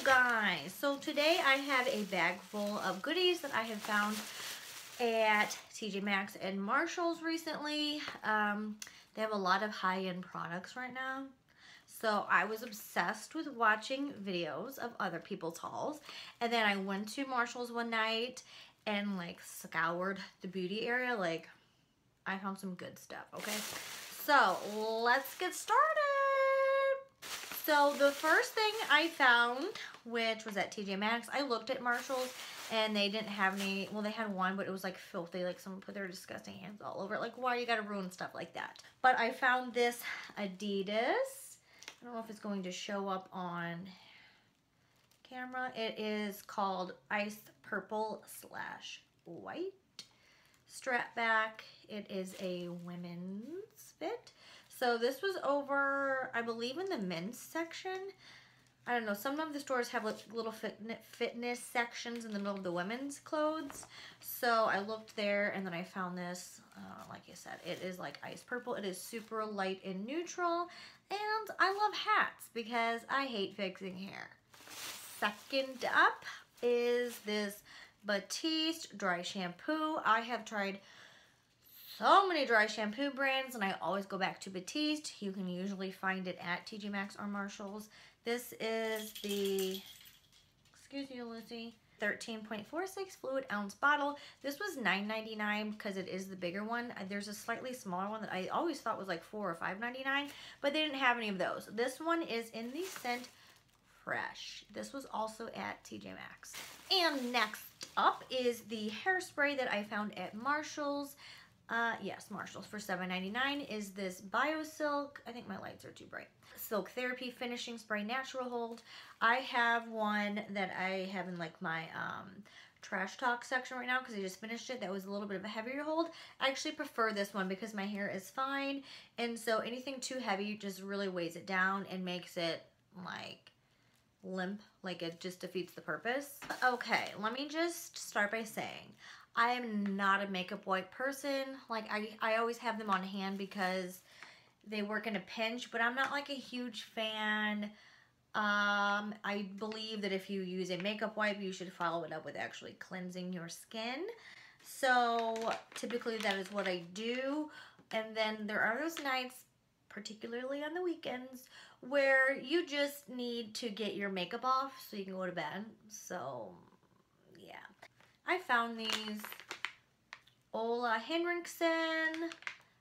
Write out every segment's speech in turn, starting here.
guys, so today I have a bag full of goodies that I have found at TJ Maxx and Marshalls recently. They have a lot of high-end products right now. So I was obsessed with watching videos of other people's hauls. And then I went to Marshalls one night and like scoured the beauty area. Like, I found some good stuff, okay? So let's get started. So the first thing I found, which was at TJ Maxx, I looked at Marshalls and they didn't have any, well, they had one, but it was like filthy, like someone put their disgusting hands all over it. Like, why you gotta ruin stuff like that? But I found this Adidas. I don't know if it's going to show up on camera. It is called Ice Purple / White. Strap back. It is a women's fit. So this was over, I believe, in the men's section. I don't know, some of the stores have like little fitness sections in the middle of the women's clothes. So I looked there and then I found this, like I said, it is like ice purple. It is super light and neutral. And I love hats because I hate fixing hair. Second up is this Batiste dry shampoo. I have tried so many dry shampoo brands and I always go back to Batiste. You can usually find it at TJ Maxx or Marshalls. This is the, excuse you Lucy, 13.46 fluid ounce bottle. This was $9.99 because it is the bigger one. There's a slightly smaller one that I always thought was like $4 or $5.99, but they didn't have any of those. This one is in the scent Fresh. This was also at TJ Maxx. And next up is the hairspray that I found at Marshalls. Yes, Marshalls for $7.99 is this BioSilk. I think my lights are too bright. Silk Therapy Finishing Spray Natural Hold. I have one that I have in like my trash talk section right now because I just finished it. That was a little bit of a heavier hold. I actually prefer this one because my hair is fine, and so anything too heavy just really weighs it down and makes it like limp, like it just defeats the purpose. Okay, let me just start by saying I am not a makeup wipe person. Like I always have them on hand because they work in a pinch, but I'm not like a huge fan. I believe that if you use a makeup wipe, you should follow it up with actually cleansing your skin. So typically that is what I do. And then there are those nights, particularly on the weekends, where you just need to get your makeup off so you can go to bed. So yeah, I found these Ole Henriksen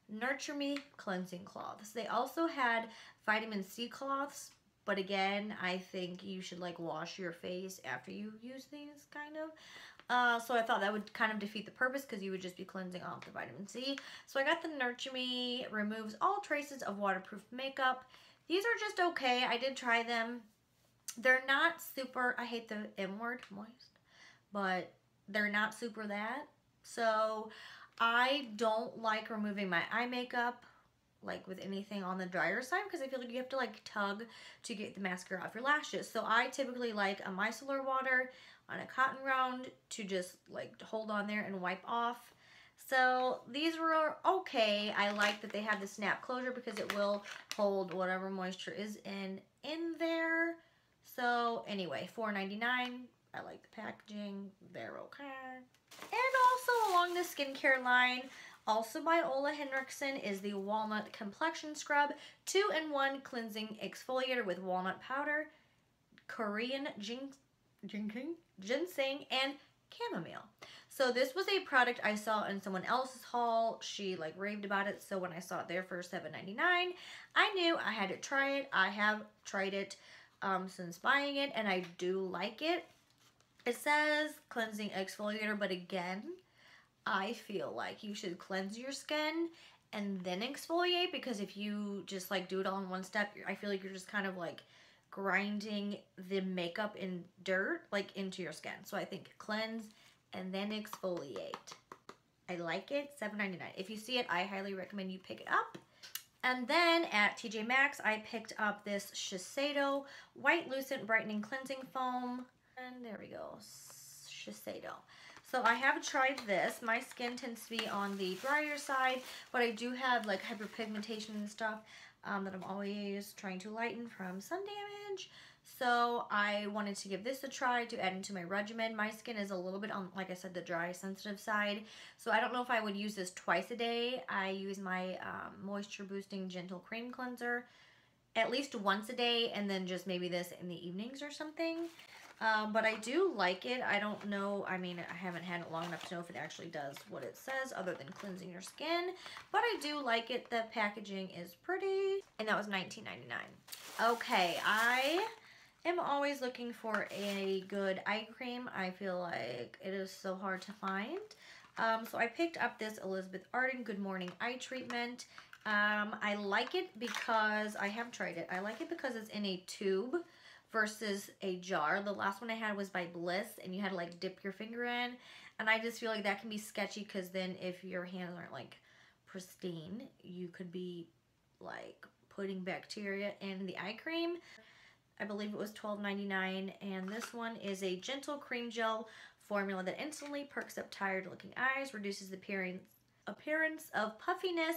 Nurture Me cleansing cloths. They also had vitamin C cloths, but again, I think you should like wash your face after you use these, kind of. So I thought that would kind of defeat the purpose because you would just be cleansing off the vitamin C. So I got the Nurture Me, removes all traces of waterproof makeup. These are just okay. I did try them. They're not super, I hate the M word, moist, but they're not super that. So I don't like removing my eye makeup like with anything on the drier side because I feel like you have to like tug to get the mascara off your lashes. So I typically like a micellar water on a cotton round to just like hold on there and wipe off. So these were okay. I like that they have the snap closure because it will hold whatever moisture is in there. So anyway, $4.99. I like the packaging. They're okay. And also along the skincare line, also by Ole Henriksen, is the Walnut Complexion Scrub 2-in-1 Cleansing Exfoliator with walnut powder, Korean ginseng, and chamomile. So this was a product I saw in someone else's haul. She like raved about it, so when I saw it there for $7.99, I knew I had to try it. I have tried it since buying it, and I do like it. It says cleansing exfoliator, but again, I feel like you should cleanse your skin and then exfoliate, because if you just like do it all in one step, I feel like you're just kind of like grinding the makeup and dirt like into your skin. So I think cleanse and then exfoliate. I like it. $7.99. If you see it, I highly recommend you pick it up. And then at TJ Maxx, I picked up this Shiseido White Lucent Brightening Cleansing Foam. And there we go, Shiseido. So I have tried this. My skin tends to be on the drier side, but I do have like hyperpigmentation and stuff that I'm always trying to lighten from sun damage. So I wanted to give this a try to add into my regimen. My skin is a little bit on, like I said, the dry, sensitive side. So I don't know if I would use this twice a day. I use my moisture boosting gentle cream cleanser at least once a day, and then just maybe this in the evenings or something. But I do like it. I don't know, I mean, I haven't had it long enough to know if it actually does what it says other than cleansing your skin. But I do like it. The packaging is pretty. And that was $19.99. Okay, I am always looking for a good eye cream. I feel like it is so hard to find. So I picked up this Elizabeth Arden Good Morning Eye Treatment. I like it because, I have tried it. I like it because it's in a tube versus a jar. The last one I had was by Bliss, and you had to like dip your finger in. And I just feel like that can be sketchy, because then if your hands aren't like pristine, you could be like putting bacteria in the eye cream. I believe it was $12.99, and this one is a gentle cream gel formula that instantly perks up tired looking eyes, reduces the appearance of puffiness,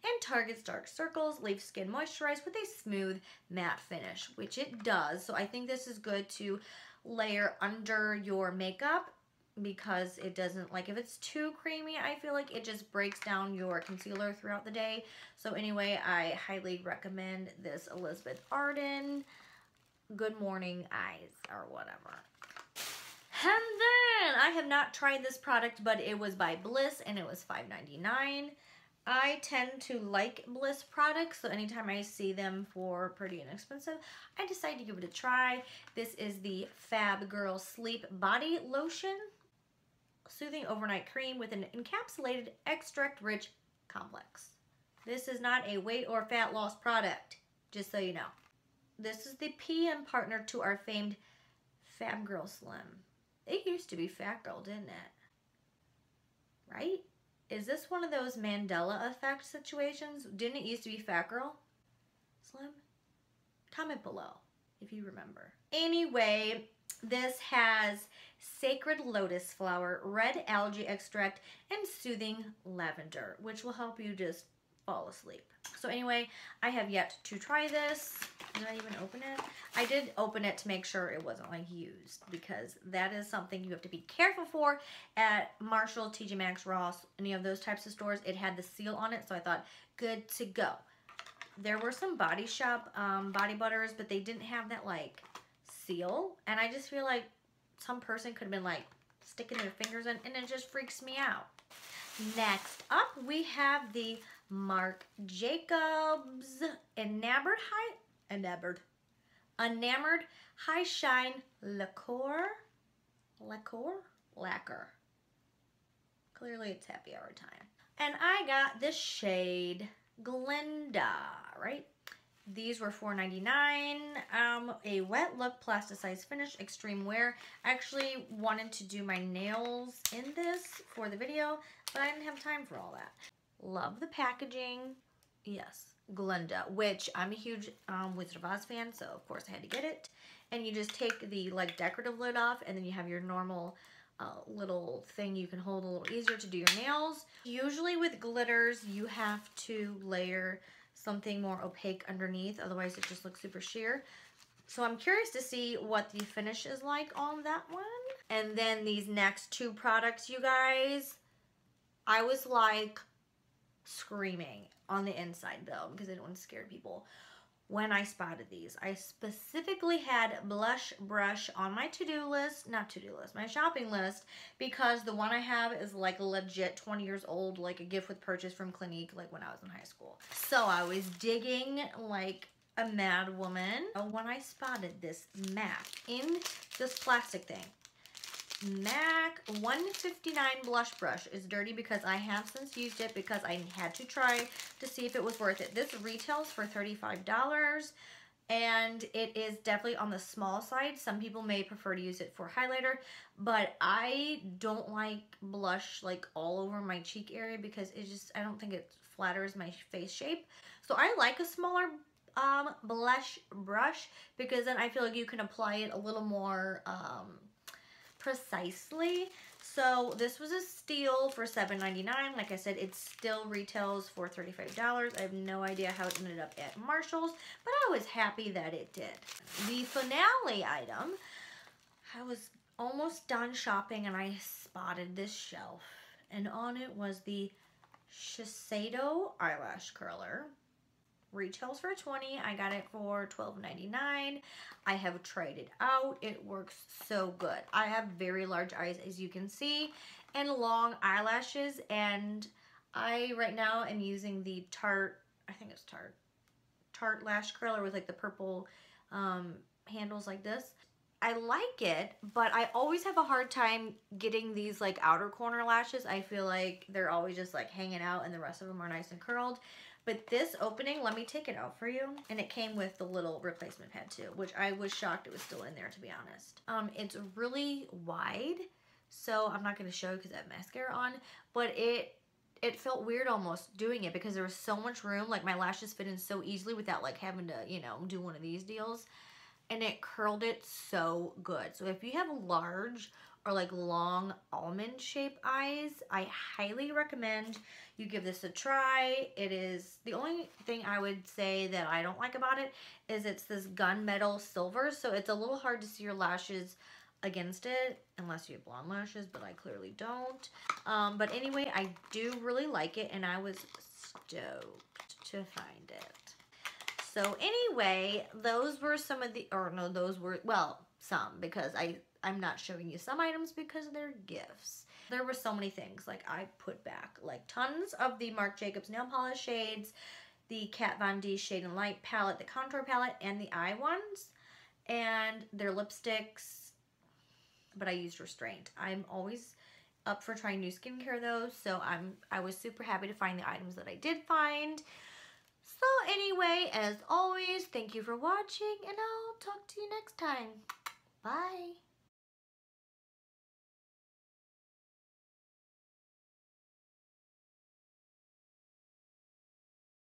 and targets dark circles, leaves skin moisturized with a smooth matte finish, which it does. So I think this is good to layer under your makeup, because it doesn't, like, if it's too creamy, I feel like it just breaks down your concealer throughout the day. So anyway, I highly recommend this Elizabeth Arden Good Morning Eyes or whatever. And then I have not tried this product, but it was by Bliss and it was $5.99. I tend to like Bliss products, so anytime I see them for pretty inexpensive, I decide to give it a try. This is the Fab Girl Sleep Body Lotion, soothing overnight cream with an encapsulated extract-rich complex. This is not a weight or fat loss product, just so you know. This is the PM partner to our famed Fab Girl Slim. It used to be Fat Girl, didn't it? Right? Is this one of those Mandela effect situations? Didn't it used to be Fat Girl Slim? Comment below if you remember. Anyway, this has sacred lotus flower, red algae extract, and soothing lavender, which will help you just fall asleep. So anyway, I have yet to try this. Did I even open it? I did open it to make sure it wasn't like used, because that is something you have to be careful for at Marshall, TJ Maxx, Ross, any of those types of stores. It had the seal on it, so I thought good to go. There were some Body Shop body butters, but they didn't have that like seal, and I just feel like some person could have been like sticking their fingers in, and it just freaks me out. Next up, we have the Marc Jacobs Enamored High Shine Lacquer. Clearly it's happy hour time. And I got this shade Glinda, right? These were $4.99. A wet look, plasticized finish, extreme wear. I actually wanted to do my nails in this for the video, but I didn't have time for all that. Love the packaging. Yes, Glinda, which I'm a huge Wizard of Oz fan, so of course I had to get it. And you just take the like decorative lid off, and then you have your normal little thing you can hold a little easier to do your nails. Usually with glitters, you have to layer something more opaque underneath, otherwise it just looks super sheer. So I'm curious to see what the finish is like on that one. And then these next two products, you guys, I was like screaming on the inside though, because I didn't want to scare people when I spotted these. I specifically had blush brush on my to-do list, my shopping list, because the one I have is like legit 20 years old, like a gift with purchase from Clinique, like when I was in high school. So I was digging like a mad woman when I spotted this MAC in this plastic thing. MAC 159 blush brush is dirty because I have since used it, because I had to try to see if it was worth it. This retails for $35, and it is definitely on the small side. Some people may prefer to use it for highlighter, but I don't like blush like all over my cheek area, because it just, I don't think it flatters my face shape. So I like a smaller blush brush, because then I feel like you can apply it a little more precisely. So this was a steal for $7.99. Like I said, it still retails for $35. I have no idea how it ended up at Marshall's, but I was happy that it did. The finale item, I was almost done shopping and I spotted this shelf, and on it was the Shiseido eyelash curler. Retails for $20. I got it for $12.99. I have tried it out. It works so good. I have very large eyes, as you can see, and long eyelashes, and I right now am using the Tarte, I think it's Tarte lash curler with like the purple handles like this. I like it, but I always have a hard time getting these like outer corner lashes. I feel like they're always just like hanging out and the rest of them are nice and curled. But this opening, let me take it out for you. And it came with the little replacement pad too, which I was shocked it was still in there, to be honest. It's really wide, so I'm not going to show you because I have mascara on, but it felt weird almost doing it because there was so much room. Like my lashes fit in so easily without like having to, you know, do one of these deals. And it curled it so good. So if you have large or like long almond shaped eyes, I highly recommend you give this a try. It is, the only thing I would say that I don't like about it is it's this gunmetal silver, so it's a little hard to see your lashes against it unless you have blonde lashes, but I clearly don't. But anyway, I do really like it and I was stoked to find it. So anyway, those were some of the, or no, those were, well, some, because I'm not showing you some items because they're gifts. There were so many things, like I put back like tons of the Marc Jacobs nail polish shades, the Kat Von D Shade and Light palette, the contour palette, and the eye ones, and their lipsticks, but I used Restraint. I'm always up for trying new skincare though, so I was super happy to find the items that I did find. So anyway, as always, thank you for watching, and I'll talk to you next time. Bye.